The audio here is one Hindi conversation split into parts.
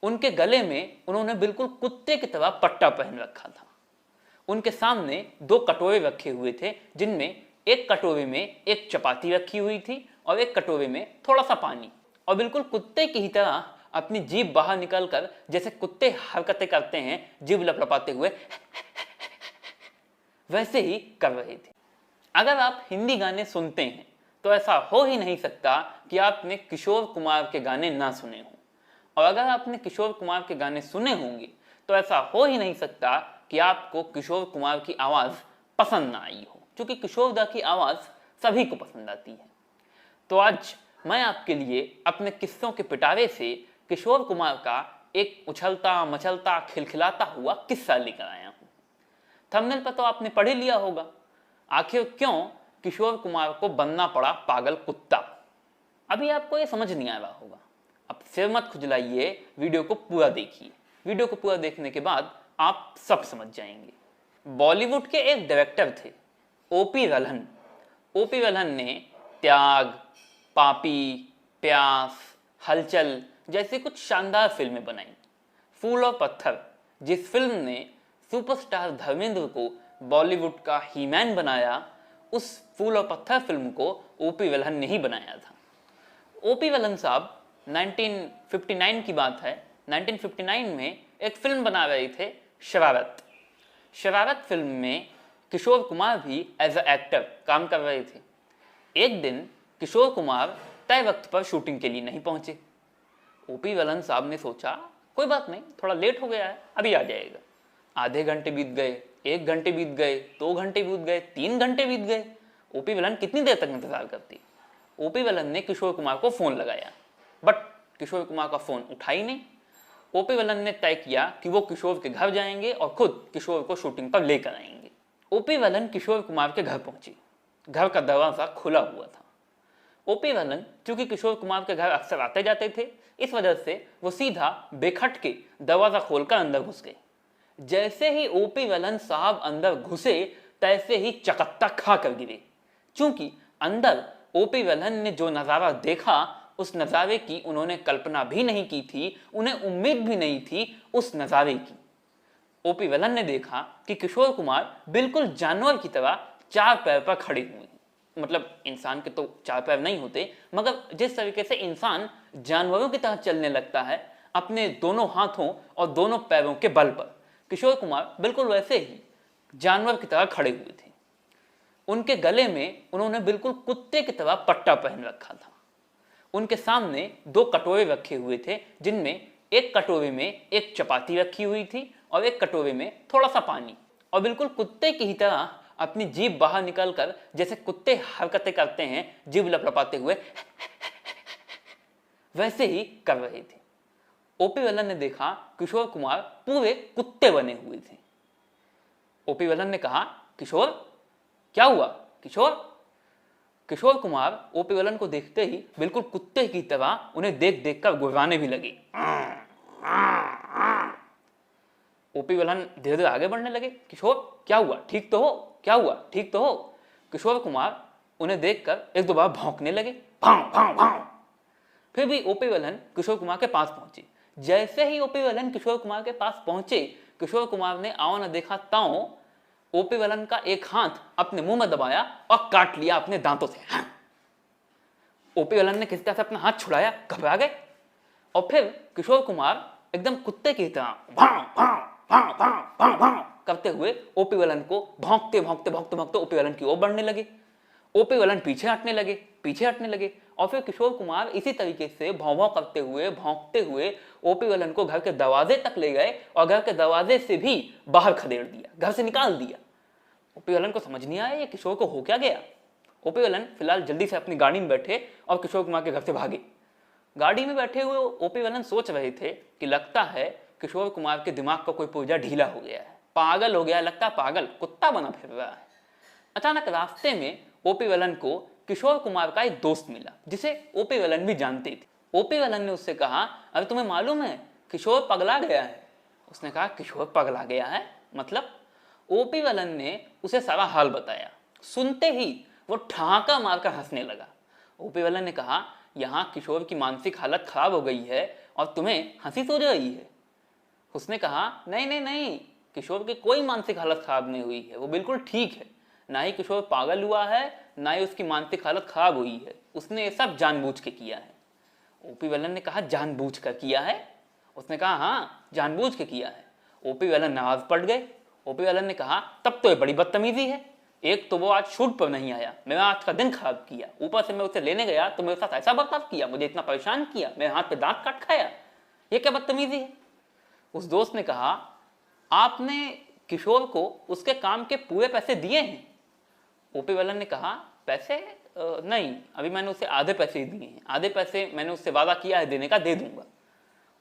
उनके गले में उन्होंने बिल्कुल कुत्ते की तरह पट्टा पहन रखा था। उनके सामने दो कटोरे रखे हुए थे, जिनमें एक कटोरे में एक चपाती रखी हुई थी और एक कटोरे में थोड़ा सा पानी, और बिल्कुल कुत्ते की ही तरह अपनी जीभ बाहर निकलकर जैसे कुत्ते हरकतें करते हैं जीभ लपलपाते हुए, वैसे ही कर रहे थे। अगर आप हिंदी गाने सुनते हैं तो ऐसा हो ही नहीं सकता कि आपने किशोर कुमार के गाने ना सुने हों, और अगर आपने किशोर कुमार के गाने सुने होंगे तो ऐसा हो ही नहीं सकता कि आपको किशोर कुमार की आवाज़ पसंद ना आई हो, क्योंकि किशोर दा की आवाज़ सभी को पसंद आती है। तो आज मैं आपके लिए अपने किस्सों के पिटारे से किशोर कुमार का एक उछलता मचलता खिलखिलाता हुआ किस्सा लेकर आया हूँ। थंबनेल पर तो आपने पढ़ ही लिया होगा, आखिर क्यों किशोर कुमार को बनना पड़ा पागल कुत्ता। अभी आपको ये समझ नहीं आ रहा होगा, अब सिर मत खुजलाइए, वीडियो को पूरा देखिए। वीडियो को पूरा देखने के बाद आप सब समझ जाएंगे। बॉलीवुड के एक डायरेक्टर थे ओपी वल्हन। ओपी वल्हन ने त्याग, पापी, प्यास, हलचल जैसी कुछ शानदार फिल्में बनाई। फूल और पत्थर जिस फिल्म ने सुपरस्टार धर्मेंद्र को बॉलीवुड का हीमैन बनाया, उस फूल और पत्थर फिल्म को ओपी वल्हन ने ही बनाया था। ओपी वल्हन साहब 1959 की बात है, 1959 में एक फिल्म बना रहे थे शरारत। शरारत फिल्म में किशोर कुमार भी एज अ एक्टर काम कर रहे थे। एक दिन किशोर कुमार तय वक्त पर शूटिंग के लिए नहीं पहुंचे। ओपी वल्हन साहब ने सोचा कोई बात नहीं, थोड़ा लेट हो गया है, अभी आ जाएगा। आधे घंटे बीत गए, 1 घंटे बीत गए, 2 घंटे बीत गए, 3 घंटे बीत गए। ओपी वल्हन कितनी देर तक इंतजार करती। ओपी वल्हन ने किशोर कुमार को फोन लगाया, बट किशोर कुमार का फोन उठा ही नहीं। ओपी वल्हन ने तय किया कि वो किशोर के घर जाएंगे और खुद किशोर को शूटिंग पर लेकर आएंगे। ओपी वल्हन किशोर कुमार के घर पहुंची। घर का दरवाजा खुला हुआ था। ओपी वल्हन चूंकि किशोर कुमार के घर अक्सर आते जाते थे, इस वजह से वो सीधा बेखट के दरवाजा खोलकर अंदर घुस गए। जैसे ही ओपी वल्हन साहब अंदर घुसे, तैसे ही चकत्ता खा कर गिरे। चूंकि अंदर ओपी वल्हन ने जो नजारा देखा, उस नजारे की उन्होंने कल्पना भी नहीं की थी, उन्हें उम्मीद भी नहीं थी उस नजारे की। ओपी वल्हन ने देखा कि किशोर कुमार बिल्कुल जानवर की तरह 4 पैर पर खड़े हुए हैं। मतलब इंसान के तो 4 पैर नहीं होते, मगर जिस तरीके से इंसान जानवरों की तरह चलने लगता है अपने दोनों हाथों और दोनों पैरों के बल पर, किशोर कुमार बिल्कुल वैसे ही जानवर की तरह खड़े हुए थे। उनके गले में उन्होंने बिल्कुल कुत्ते की तरह पट्टा पहन रखा था। उनके सामने 2 कटोरे रखे हुए थे, जिनमें एक कटोरे में एक चपाती रखी हुई थी और एक कटोरे में थोड़ा सा पानी, और बिल्कुल कुत्ते की ही तरह अपनी जीभ बाहर निकलकर जैसे कुत्ते हरकतें करते हैं जीभ लपलपाते हुए, वैसे ही कर रहे थे। ओपी वल्हन ने देखा किशोर कुमार पूरे कुत्ते बने हुए थे। ओपी वल्हन ने कहा, किशोर क्या हुआ? किशोर कुमार ओपी वल्हन को देखते ही बिल्कुल कुत्ते की तरह उन्हें देख देख कर गुर्राने भी लगे। ओपी वल्हन धीरे धीरे आगे बढ़ने लगे। किशोर क्या हुआ, ठीक तो हो? क्या हुआ, ठीक तो हो? किशोर कुमार उन्हें देखकर एक दो बार भौंकने लगे, भाव भाव भाव। फिर भी ओपी वल्हन किशोर कुमार के पास पहुंचे। जैसे ही ओपी वल्हन किशोर कुमार के पास पहुंचे, किशोर कुमार ने आओ न देखा ताओ ओपी वल्हन का एक हाथ अपने मुंह में दबाया और काट लिया अपने दांतों से। ओपी वल्हन ने किसी तरह से अपना हाथ छुड़ाया, घबरा गए, और फिर किशोर कुमार एकदम कुत्ते की तरह भाव भाव भाव भाव भाव भाव करते हुए ओपी वल्हन को भौंकते भौंकते भौंकते भौंकते ओपी वल्हन की ओर बढ़ने लगे। ओपी वल्हन पीछे हटने लगे और फिर किशोर कुमार इसी तरीके से भौं भौं करते हुए भौंकते हुए ओपी वल्हन को घर के दरवाजे तक ले गए और घर के दरवाजे से भी बाहर खदेड़ दिया, घर से निकाल दिया। ओपी वल्हन को समझ नहीं आया ये किशोर को हो क्या गया। ओपी वल्हन फिलहाल जल्दी से अपनी गाड़ी में बैठे और किशोर कुमार के घर से भागे। गाड़ी में बैठे हुए ओपी वल्हन सोच रहे थे कि लगता है किशोर कुमार के दिमाग का कोई पुर्जा ढीला हो गया है, पागल हो गया, लगता है पागल कुत्ता बना फिर रहा है। अचानक रास्ते में ओपी वल्हन को किशोर कुमार का एक दोस्त मिला जिसे ओपी वल्हन भी जानते थे। ओपी वल्हन ने उससे कहा, अरे तुम्हें मालूम है किशोर पगला गया है। उसने कहा, किशोर पगला गया है मतलब? ओपी वल्हन ने उसे सारा हाल बताया। सुनते ही वो ठहाका मारकर हंसने लगा। ओपी वल्हन ने कहा, यहाँ किशोर की मानसिक हालत खराब हो गई है और तुम्हें हंसी सूझ रही है। उसने कहा नहीं नहीं नहीं, किशोर की कोई मानसिक हालत खराब नहीं हुई है, वो बिल्कुल ठीक है। ना ही किशोर पागल हुआ है, ना ही उसकी मानसिक हालत खराब हुई है, उसने ये सब जानबूझ के किया है। ओपी वेलन ने कहा जानबूझ कर किया है? उसने कहा हाँ जानबूझ के किया है। ओपी वेलन नाराज पड़ गए। ओपी वेलन ने कहा तब तो ये बड़ी बदतमीजी है, एक तो वो आज शूट पर नहीं आया, मेरा आज का दिन खराब किया, ऊपर से मैं उसे लेने गया तो मेरे साथ ऐसा बर्ताव किया, मुझे इतना परेशान किया, मेरे हाथ पे दांत काट खाया, ये क्या बदतमीजी है? उस दोस्त ने कहा आपने किशोर को उसके काम के पूरे पैसे दिए हैं? ओपी वेलन ने कहा पैसे नहीं, अभी मैंने उसे आधे पैसे ही दिए हैं, आधे पैसे मैंने उससे वादा किया है देने का, दे दूंगा।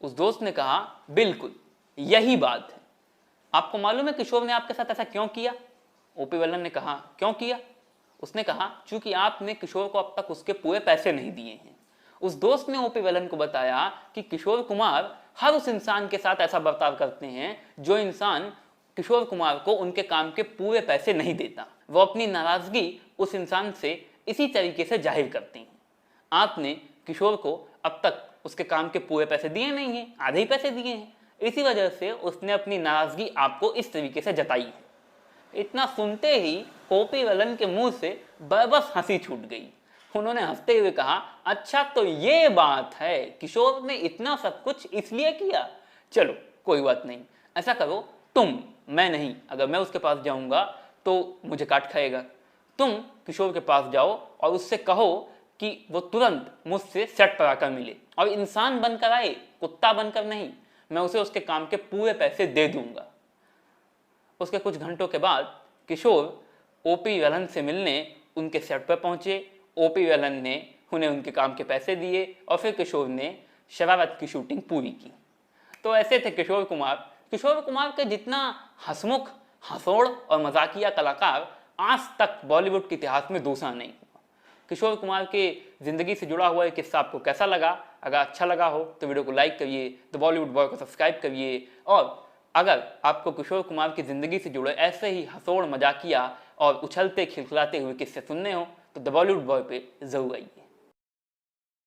उस दोस्त ने कहा बिल्कुल यही बात है, आपको मालूम है किशोर ने आपके साथ ऐसा क्यों किया? ओपी वेलन ने कहा क्यों किया? उसने कहा चूंकि आपने किशोर को अब तक उसके पूरे पैसे नहीं दिए हैं। उस दोस्त ने ओपी वेलन को बताया कि किशोर कुमार हर उस इंसान के साथ ऐसा बर्ताव करते हैं जो इंसान किशोर कुमार को उनके काम के पूरे पैसे नहीं देता। वो अपनी नाराजगी उस इंसान से इसी तरीके से जाहिर करते हैं। आपने किशोर को अब तक उसके काम के पूरे पैसे दिए नहीं हैं, आधे ही पैसे दिए हैं, इसी वजह से उसने अपनी नाराजगी आपको इस तरीके से जताई है। इतना सुनते ही ओपी वेलन के मुंह से बरबस हंसी छूट गई। उन्होंने हंसते हुए कहा अच्छा तो ये बात है, किशोर ने इतना सब कुछ इसलिए किया, चलो कोई बात नहीं, ऐसा करो तुम, मैं नहीं, अगर मैं उसके पास जाऊंगा तो मुझे काट खाएगा, तुम किशोर के पास जाओ और उससे कहो कि वो तुरंत मुझसे सेट पर आकर मिले और इंसान बनकर आए, कुत्ता बनकर नहीं, मैं उसे उसके काम के पूरे पैसे दे दूंगा। उसके कुछ घंटों के बाद किशोर ओपी वेलन से मिलने उनके सेट पर पहुंचे। ओपी वेलन ने उन्हें उनके काम के पैसे दिए और फिर किशोर ने शरारत की शूटिंग पूरी की। तो ऐसे थे किशोर कुमार। किशोर कुमार के जितना हंसमुख, हंसोड़ और मजाकिया कलाकार आज तक बॉलीवुड के इतिहास में दूसरा नहीं हुआ। किशोर कुमार के ज़िंदगी से जुड़ा हुआ ये किस्सा आपको कैसा लगा? अगर अच्छा लगा हो तो वीडियो को लाइक करिए, द बॉलीवुड बॉय को सब्सक्राइब करिए, और अगर आपको किशोर कुमार की ज़िंदगी से जुड़े ऐसे ही हंसोड़, मजाकिया और उछलते खिलखिलाते हुए किस्से सुनने हो तो द बॉलीवुड बॉय पे जरूर आइए।